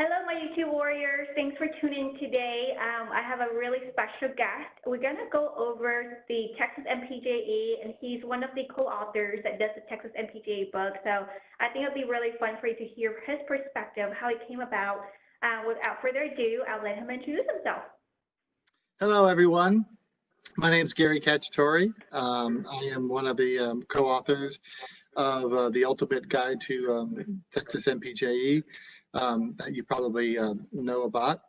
Hello, my YouTube warriors. Thanks for tuning in today. I have a really special guest. We're going to go over the Texas MPJE, and he's one of the co-authors that does the Texas MPJE book. So I think it'll be really fun for you to hear his perspective, how it came about. Without further ado, I'll let him introduce himself. Hello, everyone. My name is Gary Cacciatore. I am one of the co-authors of the Ultimate Guide to Texas MPJE that you probably know about.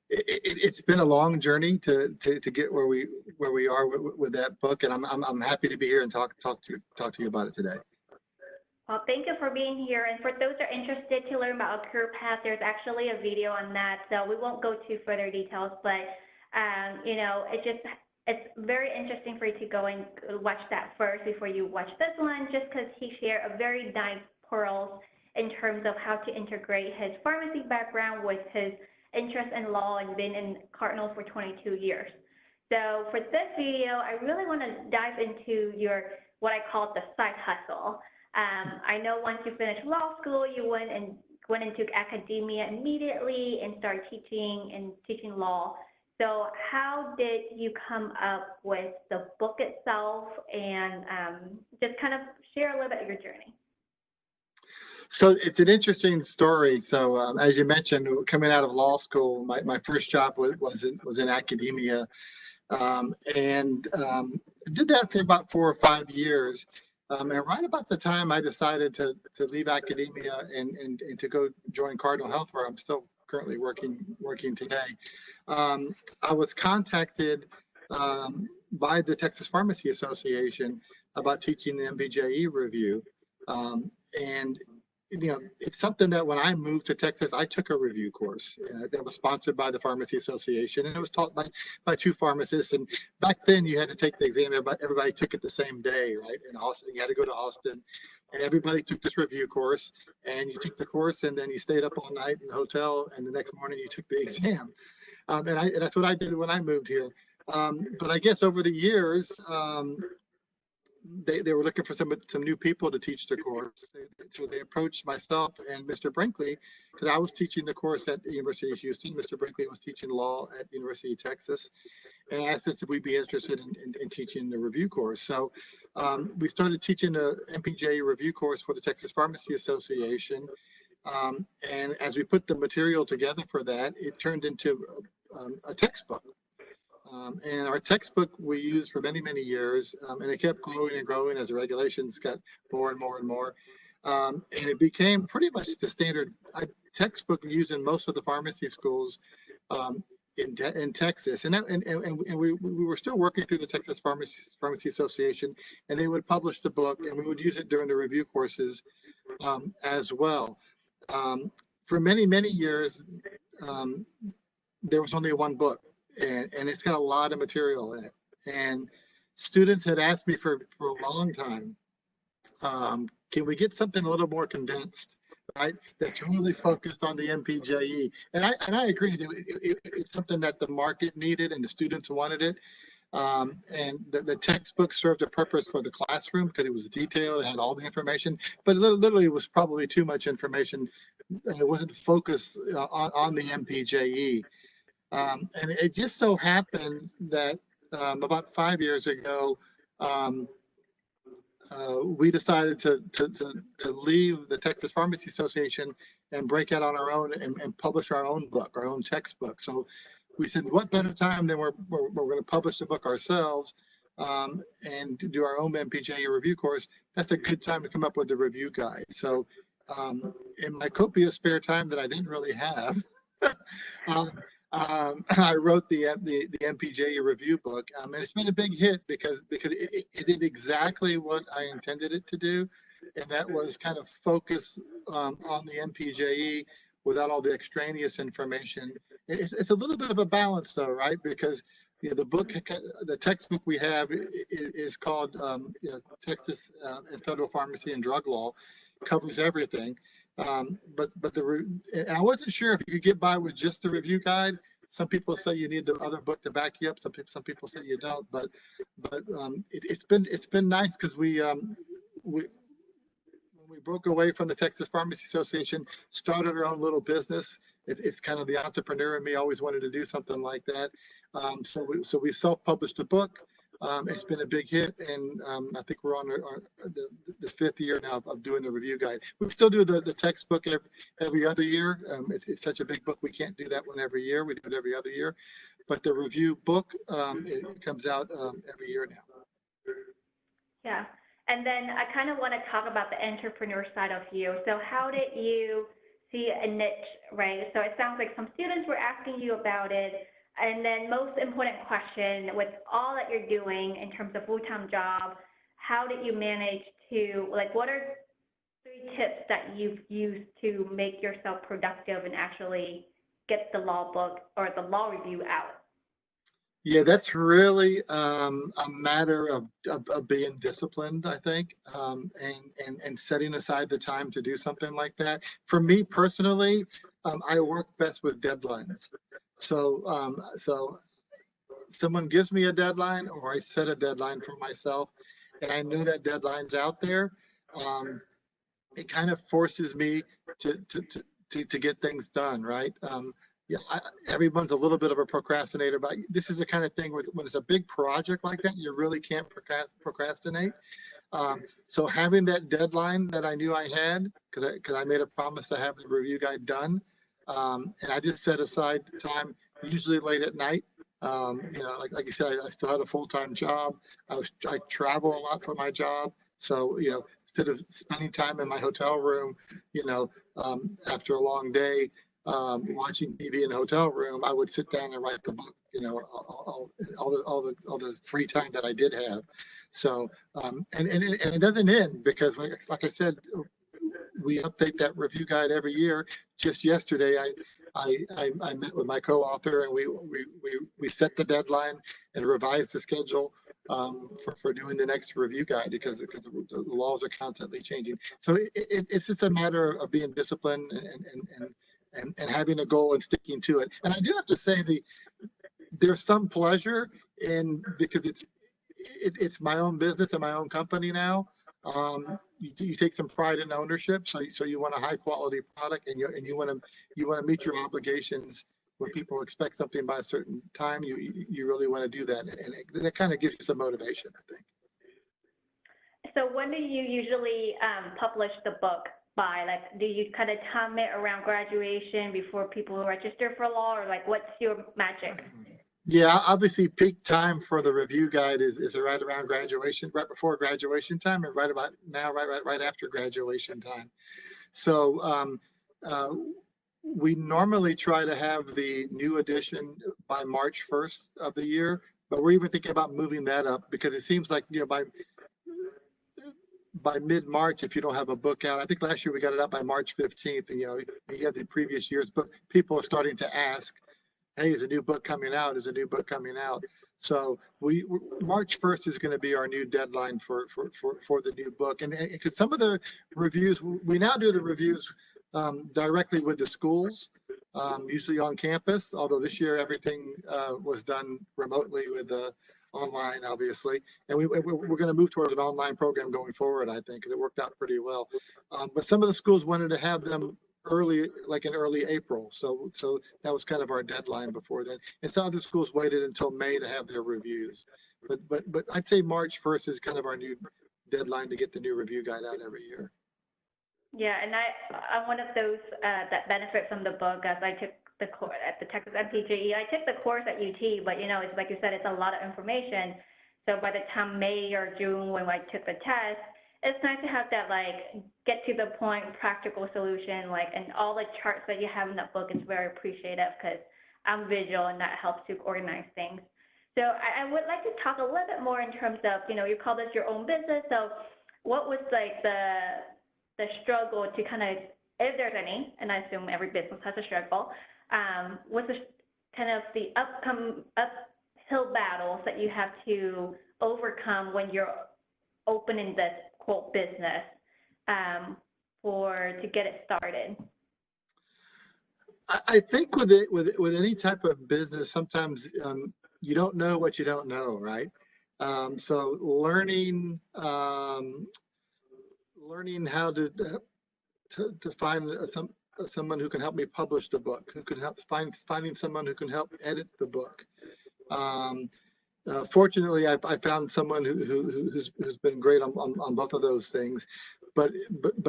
It's been a long journey to get where we are with that book, and I'm happy to be here and talk to you about it today. Well, thank you for being here. And for those that are interested to learn about a career path, there's actually a video on that, so we won't go to further details. But you know, it's very interesting for you to go and watch that first before you watch this one, just because he shared a very nice pearls in terms of how to integrate his pharmacy background with his interest in law and been in Cardinal for 22 years. So for this video, I really want to dive into your, what I call the side hustle. I know once you finished law school, you went into academia immediately and started teaching law. So how did you come up with the book itself, and just kind of share a little bit of your journey? So it's an interesting story. So as you mentioned, coming out of law school, my first job was in academia, and did that for about 4 or 5 years. And right about the time I decided to leave academia and to go join Cardinal Health, where I'm still currently working today, I was contacted by the Texas Pharmacy Association about teaching the MPJE review, and you know, it's something that when I moved to Texas, I took a review course that was sponsored by the Pharmacy Association, and it was taught by 2 pharmacists. And back then, you had to take the exam. Everybody took it the same day, right? In Austin, you had to go to Austin, and everybody took this review course. And you took the course, and then you stayed up all night in the hotel, and the next morning you took the exam. And that's what I did when I moved here. But I guess over the years, they were looking for some new people to teach the course. So they approached myself and Mr. Brinkley, because I was teaching the course at the University of Houston. Mr. Brinkley was teaching law at University of Texas, and asked us if we'd be interested in teaching the review course. So we started teaching the MPJE review course for the Texas Pharmacy Association. And as we put the material together for that, it turned into a textbook. And our textbook we used for many, many years, and it kept growing and growing as the regulations got more and more and more. And it became pretty much the standard textbook used in most of the pharmacy schools in Texas. And we were still working through the Texas Pharmacy Association, and they would publish the book, and we would use it during the review courses as well. For many, many years, there was only one book. And it's got a lot of material in it. And students had asked me for a long time, can we get something a little more condensed, right? That's really focused on the MPJE. And I agree, it's something that the market needed and the students wanted it. And the textbook served a purpose for the classroom because it was detailed, it had all the information, but literally it was probably too much information. It wasn't focused on the MPJE. And it just so happened that about 5 years ago, we decided to leave the Texas Pharmacy Association and break out on our own and publish our own book, our own textbook. So we said, what better time than we're going to publish the book ourselves and do our own MPJE review course. That's a good time to come up with the review guide. So in my copious spare time that I didn't really have, I wrote the MPJE review book, and it's been a big hit because it did exactly what I intended it to do, and that was kind of focus on the MPJE without all the extraneous information. It's a little bit of a balance, though, right? Because you know, the textbook we have is called you know, Texas and Federal Pharmacy and Drug Law, covers everything. But I wasn't sure if you could get by with just the review guide. Some people say you need the other book to back you up. Some people say you don't. But it's been nice because when when we broke away from the Texas Pharmacy Association, started our own little business. It's kind of the entrepreneur in me, always wanted to do something like that. So we self-published a book. It's been a big hit, and I think we're on the fifth year now of doing the review guide. We still do the textbook every other year. It's such a big book, we can't do that one every year. We do it every other year. But the review book, it comes out every year now. Yeah. And then I kind of want to talk about the entrepreneur side of you. So how did you see a niche, right? So it sounds like some students were asking you about it. And then most important question, with all that you're doing in terms of full-time job, how did you manage to, like, what are 3 tips that you've used to make yourself productive and actually get the law book or the law review out? Yeah, that's really a matter of being disciplined, I think, and setting aside the time to do something like that. For me personally, I work best with deadlines. So someone gives me a deadline, or I set a deadline for myself, and I know that deadline's out there. It kind of forces me to get things done, right? Yeah, everyone's a little bit of a procrastinator, but this is the kind of thing where when it's a big project like that, you really can't procrastinate. So having that deadline that I knew I had, because I made a promise to have the review guide done, and I just set aside time, usually late at night. Like you said, I still had a full-time job. I travel a lot for my job, so instead of spending time in my hotel room, after a long day, watching TV in a hotel room, I would sit down and write the book. All the free time that I did have. So and it doesn't end, because like I said, we update that review guide every year. Just yesterday, I met with my co-author, and we set the deadline and revised the schedule for doing the next review guide, because the laws are constantly changing. So it's just a matter of being disciplined and having a goal and sticking to it. And I do have to say, there's some pleasure in, because it's my own business and my own company now. You take some pride in ownership, so you want a high quality product, and you want to meet your obligations. When people expect something by a certain time, you really want to do that, and it kind of gives you some motivation, I think. So when do you usually publish the book by? Like, do you kind of time it around graduation, before people register for law, or like, what's your magic? Yeah, obviously peak time for the review guide is right around graduation, right before graduation time, and right about now, right after graduation time. So we normally try to have the new edition by March 1st of the year, but we're even thinking about moving that up, because it seems like by mid-March, if you don't have a book out, I think last year we got it out by March 15th, and you had the previous years, but people are starting to ask, hey, is a new book coming out? Is a new book coming out? So March 1st is going to be our new deadline for the new book. And because some of the reviews, we now do the reviews directly with the schools, usually on campus, although this year everything was done remotely with online, obviously. And we're going to move towards an online program going forward, I think, because it worked out pretty well. But some of the schools wanted to have them early, like in early April. So that was kind of our deadline before then. And some of the schools waited until May to have their reviews. But I'd say March 1st is kind of our new deadline to get the new review guide out every year. Yeah, and I'm one of those that benefit from the book, as I took the course at the Texas MPJE. I took the course at UT, but it's like you said, it's a lot of information. So by the time May or June, when I took the test, it's nice to have that, like, get to the point, practical solution, like, and all the charts that you have in that book is very appreciative, because I'm visual, and that helps to organize things. So I would like to talk a little bit more in terms of, you call this your own business. So what was like the struggle to kind of, if there's any, and I assume every business has a struggle, what's kind of the uphill battles that you have to overcome when you're opening this quote business to get it started? I think with any type of business, sometimes you don't know what you don't know, right? So learning learning how to find someone who can help me publish the book, who can help finding someone who can help edit the book. Fortunately, I found someone who's been great on both of those things, but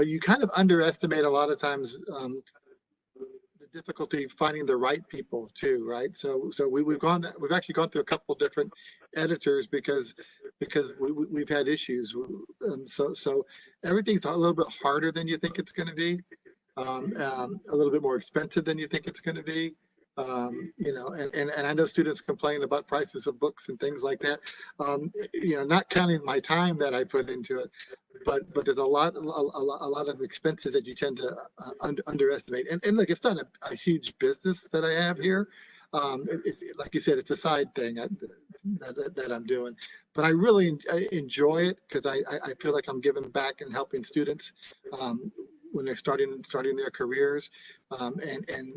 you kind of underestimate a lot of times the difficulty finding the right people too, right? So we've actually gone through a couple different editors because we've had issues. So everything's a little bit harder than you think it's going to be, a little bit more expensive than you think it's going to be. You know, and I know students complain about prices of books and things like that. You know, not counting my time that I put into it, but there's a lot of expenses that you tend to underestimate. And look, it's not a huge business that I have here. It's like you said, it's a side thing that I'm doing, but I really enjoy it because I feel like I'm giving back and helping students when they're starting their careers, and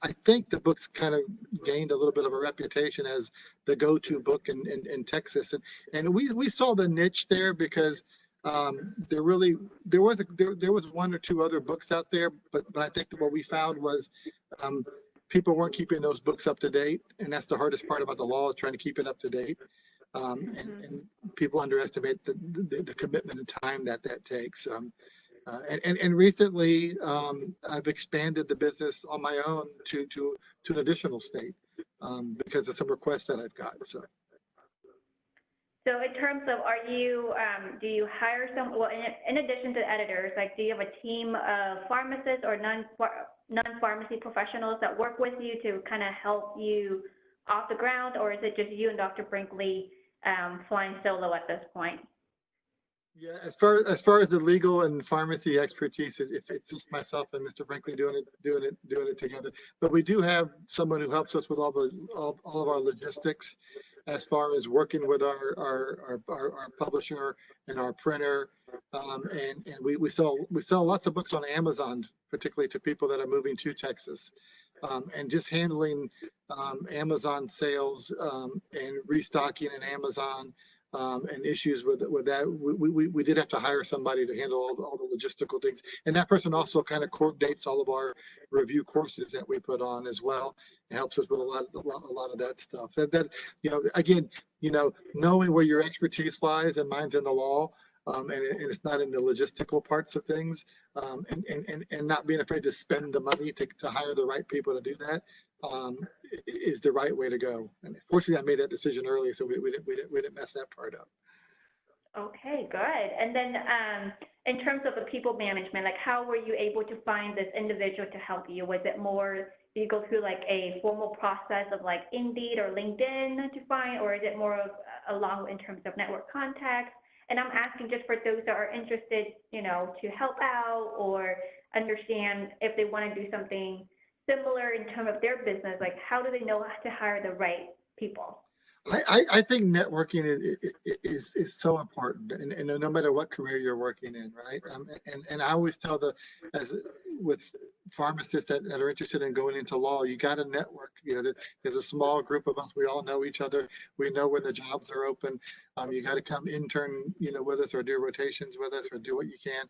I think the book's kind of gained a little bit of a reputation as the go-to book in Texas, and we saw the niche there because there was one or two other books out there, but I think that what we found was people weren't keeping those books up to date, and that's the hardest part about the law, is trying to keep it up to date. And people underestimate the commitment and time that takes. And recently, I've expanded the business on my own to an additional state because of some requests that I've got. So in terms of, do you hire well, in addition to editors, like, do you have a team of pharmacists or non-pharmacy professionals that work with you to kind of help you off the ground, or is it just you and Dr. Brinkley flying solo at this point? Yeah, as far as the legal and pharmacy expertise, it's just myself and Mr. Brinkley doing it together. But we do have someone who helps us with all of our logistics, as far as working with our publisher and our printer, and we sell lots of books on Amazon, particularly to people that are moving to Texas, and just handling Amazon sales and restocking in Amazon. And issues with that, we did have to hire somebody to handle all the logistical things, and that person also kind of coordinates all of our review courses that we put on as well. It helps us with a lot of that stuff. That you know, again, you know, knowing where your expertise lies, and mine's in the law, and it's not in the logistical parts of things, and not being afraid to spend the money to hire the right people to do that. Is the right way to go. And fortunately, I made that decision early, so we didn't mess that part up. Okay, good. And then in terms of the people management, like, how were you able to find this individual to help you? Was it more, do you go through like a formal process of like Indeed or LinkedIn to find, or is it more of along in terms of network contacts? And I'm asking just for those that are interested, you know, to help out or understand if they want to do something similar in terms of their business, like, how do they know how to hire the right people? I think networking is so important, and no matter what career you're working in, right? And I always tell with pharmacists that are interested in going into law, you got to network. You know, there's a small group of us. We all know each other. We know when the jobs are open. You got to come intern, you know, with us, or do rotations with us, or do what you can.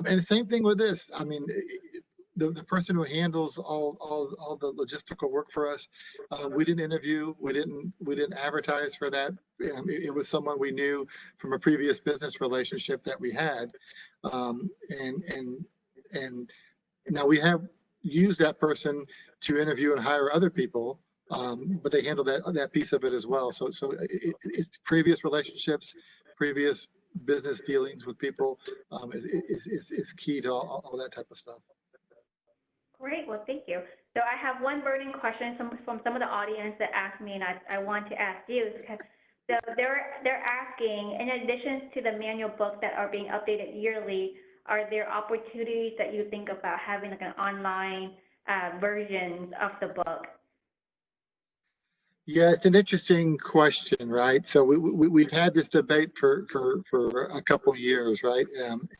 And the same thing with this. I mean, the person who handles all the logistical work for us, we didn't interview, we didn't advertise for that. It was someone we knew from a previous business relationship that we had, and now we have used that person to interview and hire other people, but they handle that piece of it as well. So it's previous relationships, previous business dealings with people is key to all that type of stuff. Great, well, thank you. So I have one burning question from some of the audience that asked me, and I want to ask you. So they're asking, in addition to the manual books that are being updated yearly, are there opportunities that you think about having like an online versions of the book? Yeah, it's an interesting question, right? So we've had this debate for a couple of years, right?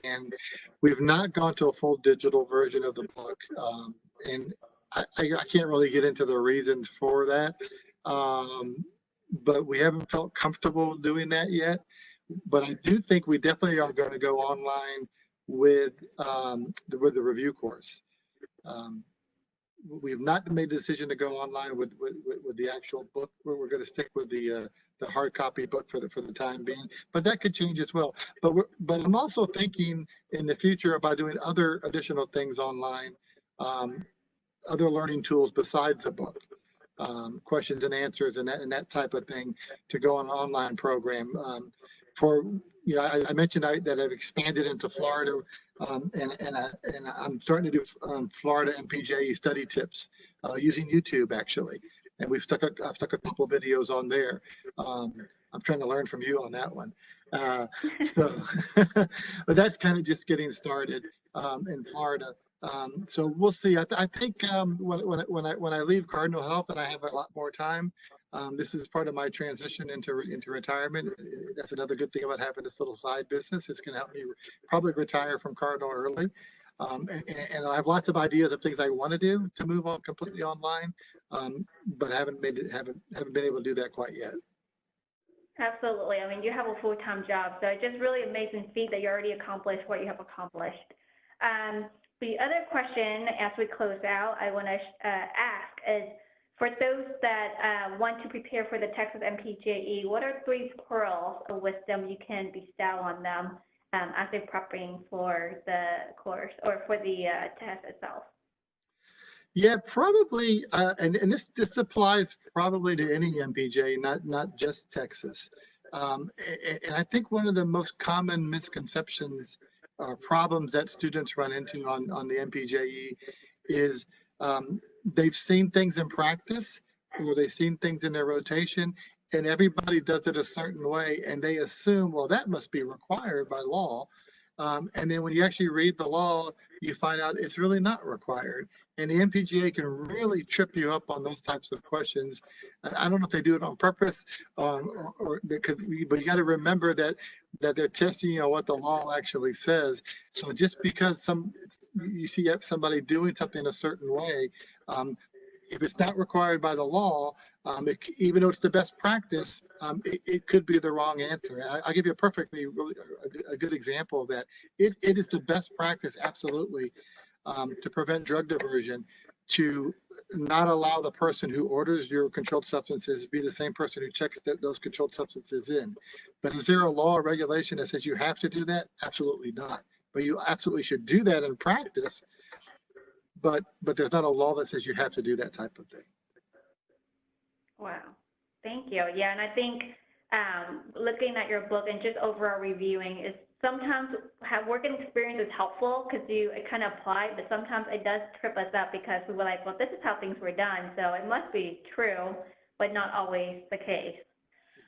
And we've not gone to a full digital version of the book, and I can't really get into the reasons for that, but we haven't felt comfortable doing that yet. But I do think we definitely are going to go online with the review course. We have not made the decision to go online with the actual book. We're going to stick with the hard copy book for the time being, but that could change as well. But I'm also thinking in the future about doing other additional things online, other learning tools besides the book, questions and answers and that type of thing, to go on an online program. For I mentioned that I've expanded into Florida, and I'm starting to do Florida MPJE study tips using YouTube actually, and I've stuck a couple videos on there. I'm trying to learn from you on that one. So, but that's kind of just getting started in Florida. So we'll see. I think when I leave Cardinal Health and I have a lot more time, this is part of my transition into retirement. That's another good thing about having this little side business. It's going to help me probably retire from Cardinal early. And I have lots of ideas of things I want to do to move on completely online, but haven't been able to do that quite yet. Absolutely. I mean, you have a full-time job, so it's just really amazing feat that you already accomplished what you have accomplished. The other question, as we close out, I want to ask is, for those that want to prepare for the Texas MPJE, what are 3 pearls of wisdom you can bestow on them as they're prepping for the course or for the test itself? Yeah, probably, and this applies probably to any MPJ, not just Texas. And I think one of the most common misconceptions or problems that students run into on the MPJE is they've seen things in practice, or they've seen things in their rotation, and everybody does it a certain way, and they assume, well, that must be required by law. And then when you actually read the law, you find out it's really not required. And the MPGA can really trip you up on those types of questions. I don't know if they do it on purpose, or but you got to remember that they're testing what the law actually says. So just because you see somebody doing something a certain way, if it's not required by the law, even though it's the best practice, it could be the wrong answer. And I'll give you a good example of that. It is the best practice, absolutely, to prevent drug diversion, to not allow the person who orders your controlled substances be the same person who checks those controlled substances in. But is there a law or regulation that says you have to do that? Absolutely not. But you absolutely should do that in practice. But there's not a law that says you have to do that type of thing. Wow. Thank you. Yeah, and I think looking at your book and just overall reviewing is sometimes working experience is helpful because it kind of apply, but sometimes it does trip us up because we were like, well, this is how things were done, so it must be true, but not always the case.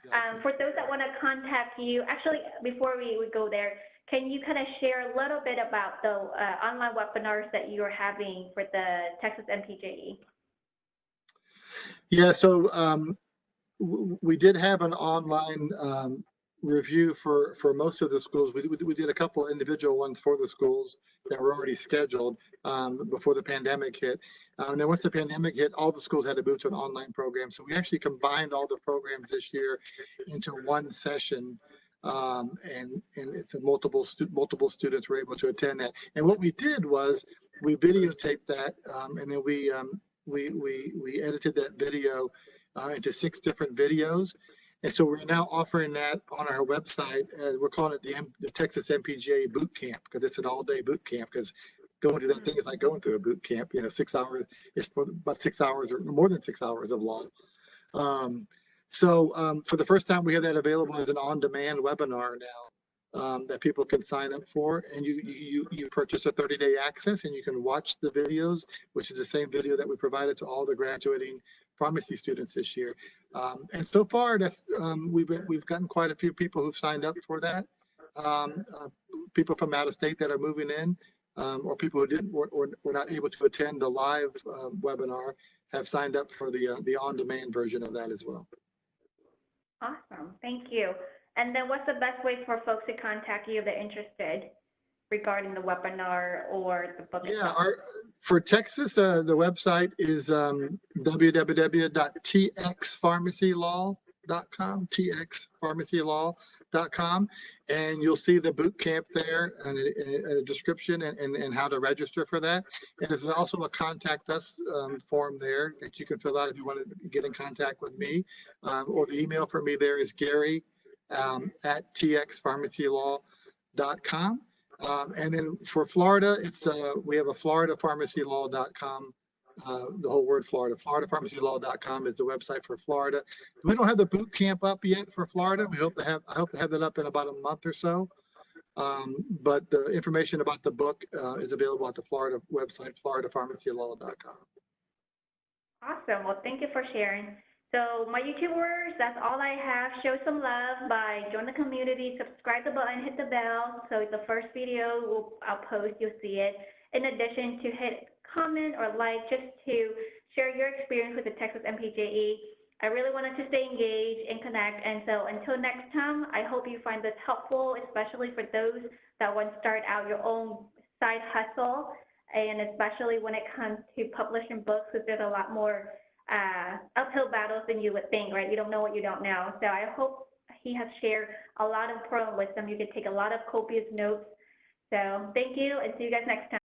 Exactly. For those that want to contact you, actually, before we go there, can you kind of share a little bit about the online webinars that you're having for the Texas MPJE? Yeah, so we did have an online review for most of the schools. We did a couple individual ones for the schools that were already scheduled before the pandemic hit. And then once the pandemic hit, all the schools had to move to an online program. So we actually combined all the programs this year into one session. And it's multiple students were able to attend that. And what we did was we videotaped that, and then we edited that video into 6 different videos. And so we're now offering that on our website. We're calling it the Texas MPJE Boot Camp, because it's an all-day boot camp. Because going through that thing is like going through a boot camp. 6 hours. It's about 6 hours or more than 6 hours of law. So for the first time, we have that available as an on-demand webinar now that people can sign up for, and you purchase a 30-day access, and you can watch the videos, which is the same video that we provided to all the graduating pharmacy students this year. And so far, we've gotten quite a few people who've signed up for that. People from out of state that are moving in, or people who were not able to attend the live webinar have signed up for the on-demand version of that as well. Awesome, thank you. And then what's the best way for folks to contact you if they're interested regarding the webinar or the book itself? For Texas, the website is www.txpharmacylaw.com. txpharmacylaw.com, and you'll see the boot camp there and a description and how to register for that. And there's also a contact us form there that you can fill out if you want to get in contact with me. Or the email for me there is Gary at txpharmacylaw.com. And then for Florida, it's we have a floridapharmacylaw.com. The whole word Florida. FloridaPharmacyLaw.com is the website for Florida. We don't have the boot camp up yet for Florida. I hope to have that up in about a month or so. But the information about the book is available at the Florida website, FloridaPharmacyLaw.com. Awesome. Well, thank you for sharing. So my YouTubers, that's all I have. Show some love by join the community, subscribe the button, hit the bell. So the first video I'll post, you'll see it. In addition to hit comment or like, just to share your experience with the Texas MPJE. I really wanted to stay engaged and connect. And so until next time, I hope you find this helpful, especially for those that want to start out your own side hustle, and especially when it comes to publishing books, because there's a lot more uphill battles than you would think, right? You don't know what you don't know. So I hope he has shared a lot of important wisdom. You can take a lot of copious notes. So thank you, and see you guys next time.